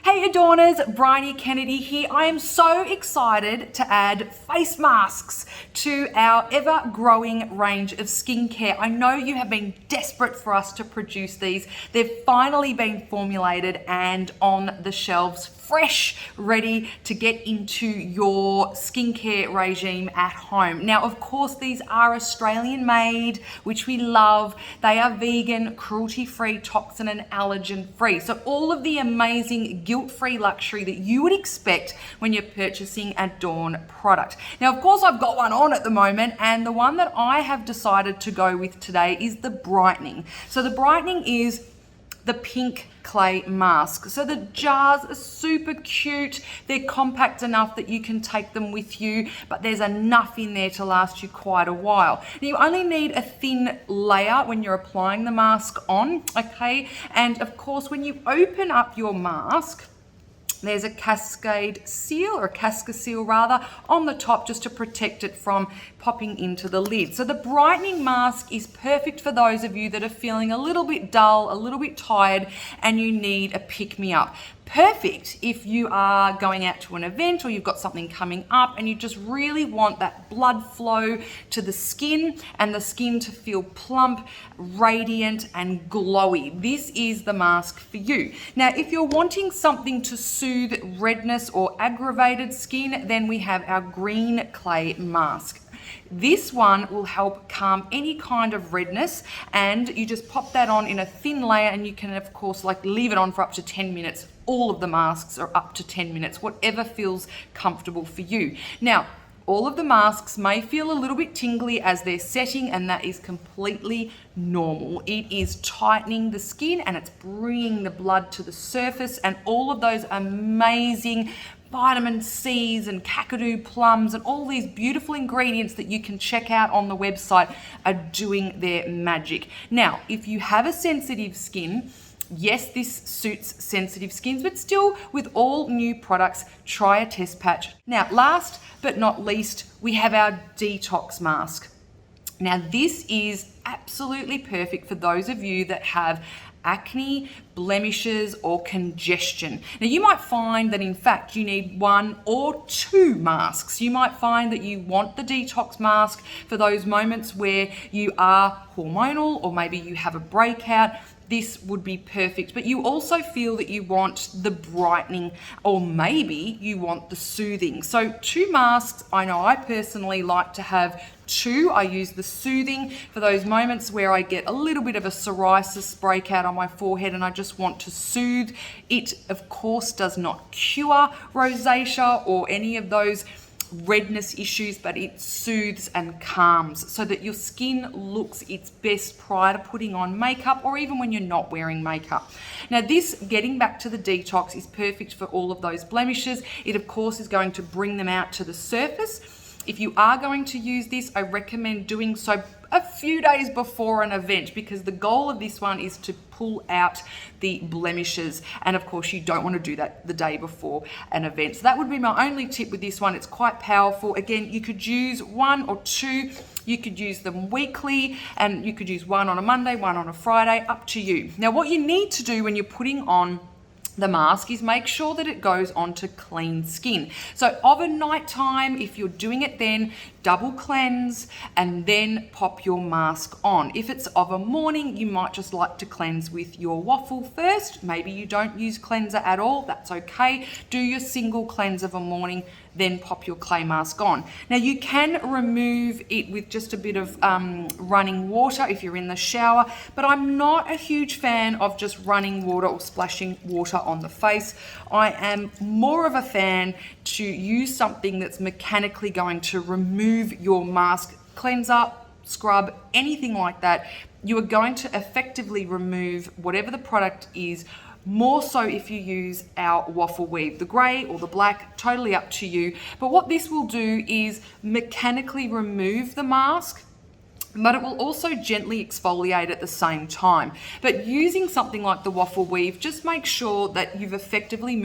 Hey Adorners, Bryony Kennedy here. I am so excited to add face masks to our ever-growing range of skincare. I know you have been desperate for us to produce these. They've finally been formulated and on the shelves, fresh, ready to get into your skincare regime at home. Now, of course, these are Australian-made, which we love. They are vegan, cruelty-free, toxin and allergen-free. So all of the amazing guilt-free luxury that you would expect when you're purchasing Adorn product. Now, of course, I've got one on at the moment, and the one that I have decided to go with today is the Brightening. So the Brightening is the pink clay mask. So the jars are super cute. They're compact enough that you can take them with you, but there's enough in there to last you quite a while. Now, you only need a thin layer when you're applying the mask on, okay? And of course, when you open up your mask, there's a cascade seal, or a casca seal rather, on the top just to protect it from popping into the lid. So the Brightening mask is perfect for those of you that are feeling a little bit dull, a little bit tired, and you need a pick-me-up. Perfect if you are going out to an event or you've got something coming up and you just really want that blood flow to the skin and the skin to feel plump, radiant and glowy. This is the mask for you. Now, if you're wanting something to soothe redness or aggravated skin, then we have our green clay mask. This one will help calm any kind of redness, and you just pop that on in a thin layer, and you can of course leave it on for up to 10 minutes. All of the masks are up to 10 minutes, whatever feels comfortable for you. Now, all of the masks may feel a little bit tingly as they're setting, and that is completely normal. It is tightening the skin and it's bringing the blood to the surface, and all of those amazing vitamin C's and kakadu plums and all these beautiful ingredients that you can check out on the website are doing their magic. Now, if you have a sensitive skin, yes, this suits sensitive skins, but still, with all new products, try a test patch. Now, last but not least, we have our Detox mask. Now, this is absolutely perfect for those of you that have acne, blemishes, or congestion. Now, you might find that in fact you need one or two masks. You might find that you want the Detox mask for those moments where you are hormonal or maybe you have a breakout. This would be perfect, but you also feel that you want the brightening, or maybe you want the soothing. So two masks, I know I personally like to have two. I use the soothing for those moments where I get a little bit of a psoriasis breakout on my forehead and I just want to soothe. It, of course, does not cure rosacea or any of those redness issues, but it soothes and calms so that your skin looks its best prior to putting on makeup, or even when you're not wearing makeup. Now, this, getting back to the Detox, is perfect for all of those blemishes. It of course is going to bring them out to the surface. If you are going to use this, I recommend doing so a few days before an event, because the goal of this one is to pull out the blemishes, and of course you don't want to do that the day before an event. So that would be my only tip with this one. It's quite powerful. Again, you could use one or two. You could use them weekly, and you could use one on a Monday, one on a Friday, up to you. Now, what you need to do when you're putting on the mask is make sure that it goes onto clean skin. So of a night time, if you're doing it then, double cleanse and then pop your mask on. If it's of a morning, you might just like to cleanse with your waffle first. Maybe you don't use cleanser at all, that's okay. Do your single cleanse of a morning, then pop your clay mask on. Now, you can remove it with just a bit of running water if you're in the shower, but I'm not a huge fan of just running water or splashing water on the face. I am more of a fan to use something that's mechanically going to remove your mask, cleanser, scrub, anything like that. You are going to effectively remove whatever the product is, more so if you use our waffle weave, the grey or the black, totally up to you. But what this will do is mechanically remove the mask, but it will also gently exfoliate at the same time. But using something like the waffle weave, just make sure that you've effectively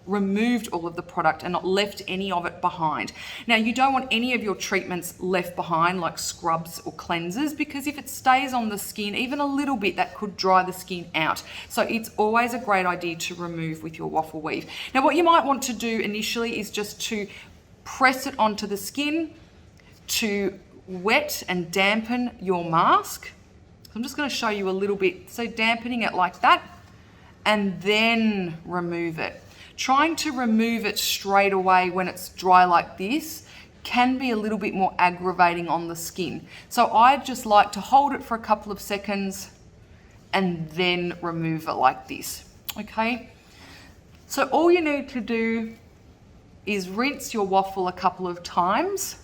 removed all of the product and not left any of it behind. Now, you don't want any of your treatments left behind, like scrubs or cleansers, because if it stays on the skin even a little bit, that could dry the skin out. So it's always a great idea to remove with your waffle weave. Now, what you might want to do initially is just to press it onto the skin to wet and dampen your mask. So I'm just going to show you a little bit. So dampening it like that, and then remove it. Trying to remove it straight away when it's dry like this can be a little bit more aggravating on the skin. So I just like to hold it for a couple of seconds and then remove it like this. Okay? So all you need to do is rinse your waffle a couple of times,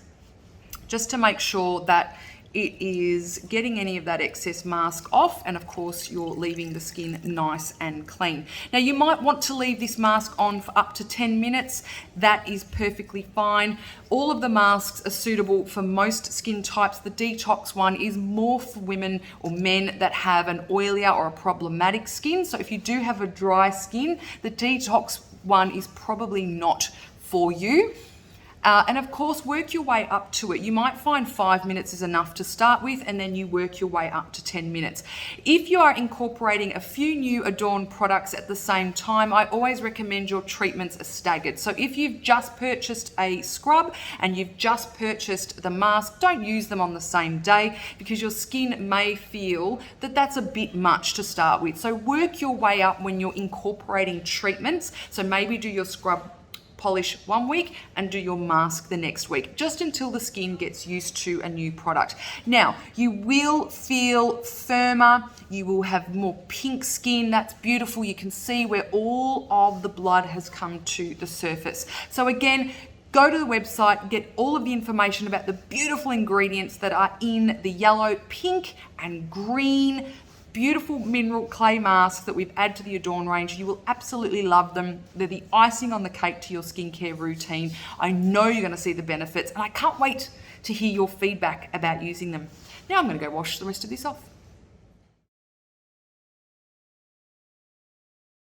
just to make sure that it is getting any of that excess mask off, and of course you're leaving the skin nice and clean. Now, you might want to leave this mask on for up to 10 minutes. That is perfectly fine. All of the masks are suitable for most skin types. The Detox one is more for women or men that have an oilier or a problematic skin. So if you do have a dry skin, the Detox one is probably not for you. And of course, work your way up to it. You might find 5 minutes is enough to start with, and then you work your way up to 10 minutes. If you are incorporating a few new Adorn products at the same time, I always recommend your treatments are staggered. So if you've just purchased a scrub and you've just purchased the mask, don't use them on the same day, because your skin may feel that that's a bit much to start with. So work your way up when you're incorporating treatments. So maybe do your scrub polish 1 week and do your mask the next week, just until the skin gets used to a new product. Now, you will feel firmer, you will have more pink skin. That's beautiful. You can see where all of the blood has come to the surface. So again, go to the website, get all of the information about the beautiful ingredients that are in the yellow, pink and green beautiful mineral clay masks that we've added to the Adorn range. You will absolutely love them. They're the icing on the cake to your skincare routine. I know you're going to see the benefits, and I can't wait to hear your feedback about using them. Now I'm going to go wash the rest of this off.